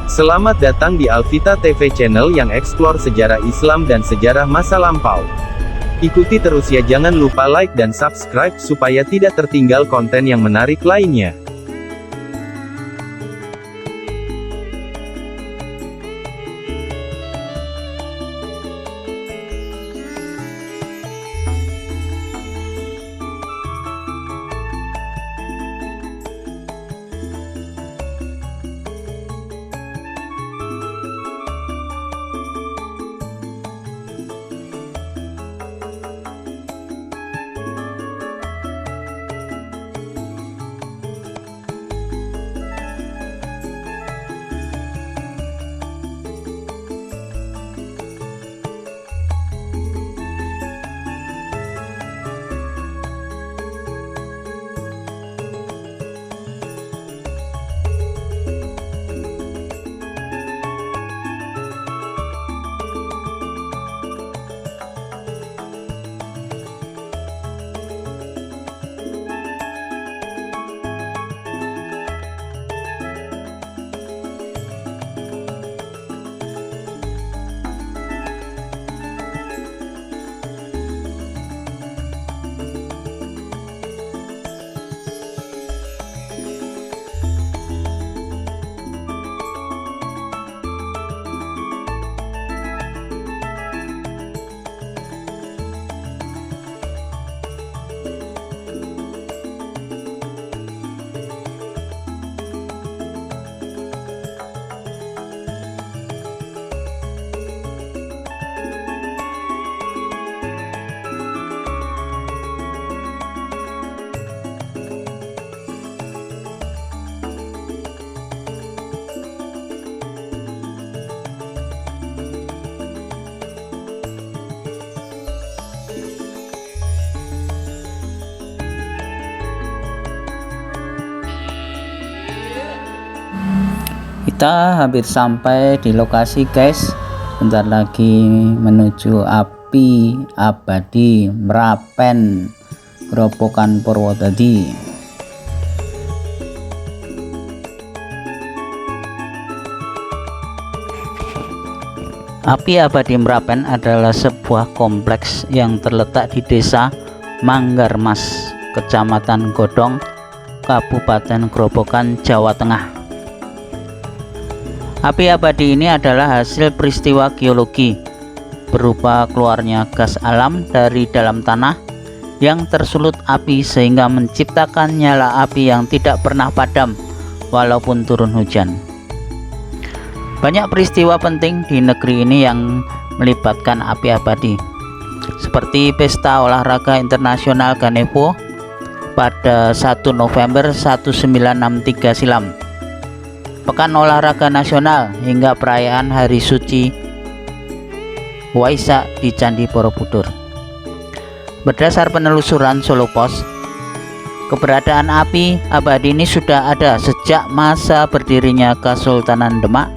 Selamat datang di Alvita TV channel yang eksplor sejarah Islam dan sejarah masa lampau. Ikuti terus ya, jangan lupa like dan subscribe supaya tidak tertinggal konten yang menarik lainnya. Kita hampir sampai di lokasi, guys. Bentar lagi menuju api abadi Merapen Grobogan Purwodadi. Api abadi Merapen adalah sebuah kompleks yang terletak di Desa Manggarmas, Kecamatan Godong, Kabupaten Grobogan, Jawa Tengah. Api abadi ini adalah hasil peristiwa geologi berupa keluarnya gas alam dari dalam tanah yang tersulut api sehingga menciptakan nyala api yang tidak pernah padam walaupun turun hujan. Banyak peristiwa penting di negeri ini yang melibatkan api abadi, seperti Pesta Olahraga Internasional Ganevo pada 1 November 1963 silam, Pekan Olahraga Nasional, hingga perayaan Hari Suci Waisak di Candi Borobudur. Berdasar penelusuran Solo Pos, keberadaan api abadi ini sudah ada sejak masa berdirinya Kesultanan Demak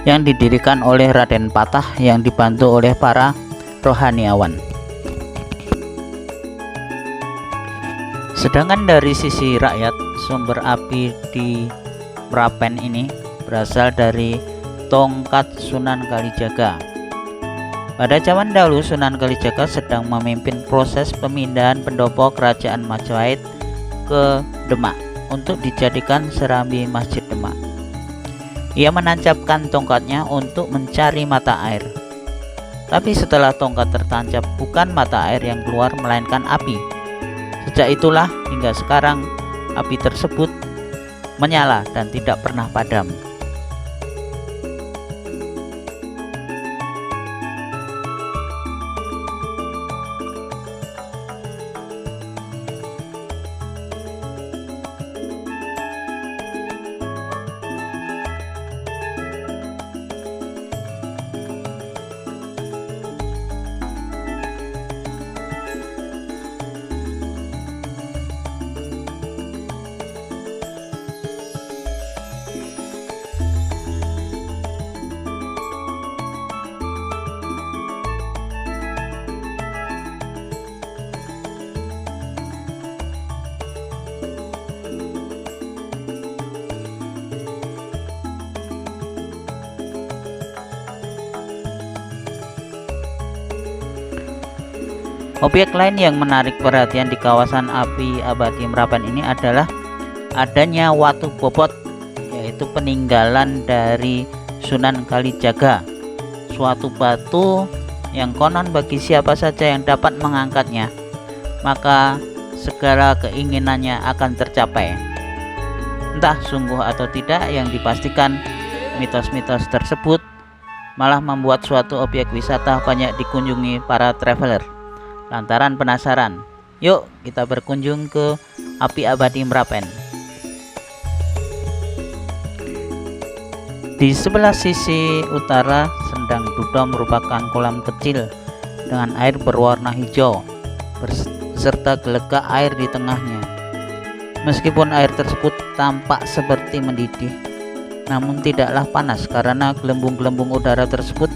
yang didirikan oleh Raden Patah yang dibantu oleh para rohaniawan. Sedangkan dari sisi rakyat, sumber api di Merapen ini berasal dari tongkat Sunan Kalijaga. Pada zaman dahulu Sunan Kalijaga sedang memimpin proses pemindahan pendopo kerajaan Majapahit ke Demak untuk dijadikan serambi Masjid Demak. Ia menancapkan tongkatnya untuk mencari mata air. Tapi setelah tongkat tertancap, bukan mata air yang keluar melainkan api. Sejak itulah hingga sekarang api tersebut menyala dan tidak pernah padam. Objek lain yang menarik perhatian di kawasan api abadi Merapen ini adalah adanya watu bobot, yaitu peninggalan dari Sunan Kalijaga. Suatu batu yang konon bagi siapa saja yang dapat mengangkatnya, maka segala keinginannya akan tercapai. Entah sungguh atau tidak, yang dipastikan mitos-mitos tersebut malah membuat suatu objek wisata banyak dikunjungi para traveler. Lantaran penasaran, yuk kita berkunjung ke api abadi Merapen. Di sebelah sisi utara Sendang Dudo merupakan kolam kecil dengan air berwarna hijau beserta gelegak air di tengahnya. Meskipun air tersebut tampak seperti mendidih, namun tidaklah panas karena gelembung-gelembung udara tersebut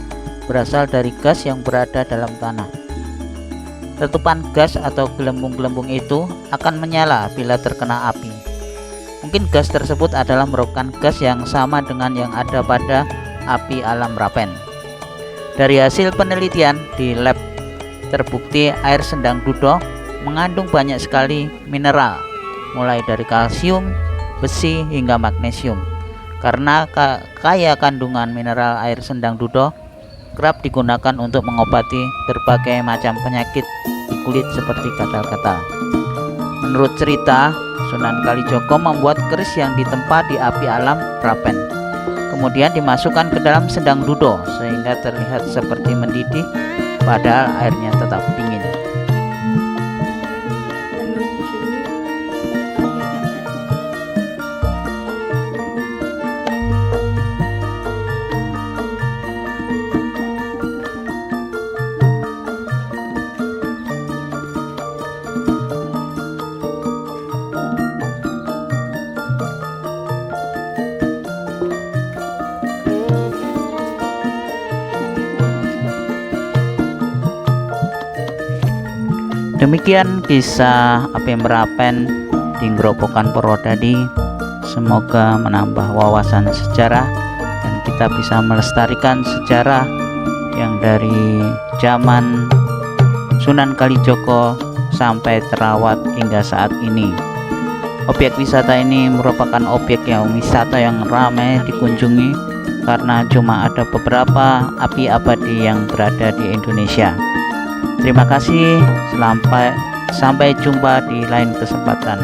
berasal dari gas yang berada dalam tanah. Letupan gas atau gelembung-gelembung itu akan menyala bila terkena api. Mungkin gas tersebut adalah merupakan gas yang sama dengan yang ada pada api alam Merapen. Dari hasil penelitian di lab, terbukti air Sendang Dudo mengandung banyak sekali mineral, mulai dari kalsium, besi, hingga magnesium. Karena kaya kandungan mineral air Sendang Dudo kerap digunakan untuk mengobati berbagai macam penyakit di kulit seperti gatal-gatal. Menurut cerita, Sunan Kalijaga membuat keris yang ditempa di api alam Merapen, kemudian dimasukkan ke dalam Sendang Dudo sehingga terlihat seperti mendidih, padahal airnya tetap dingin. Demikian kisah api Merapen di Grobogan Purwodadi. Semoga menambah wawasan sejarah dan kita bisa melestarikan sejarah yang dari zaman Sunan Kalijaga sampai terawat hingga saat ini. Objek wisata ini merupakan objek wisata yang ramai dikunjungi karena cuma ada beberapa api abadi yang berada di Indonesia. Terima kasih, sampai jumpa di lain kesempatan.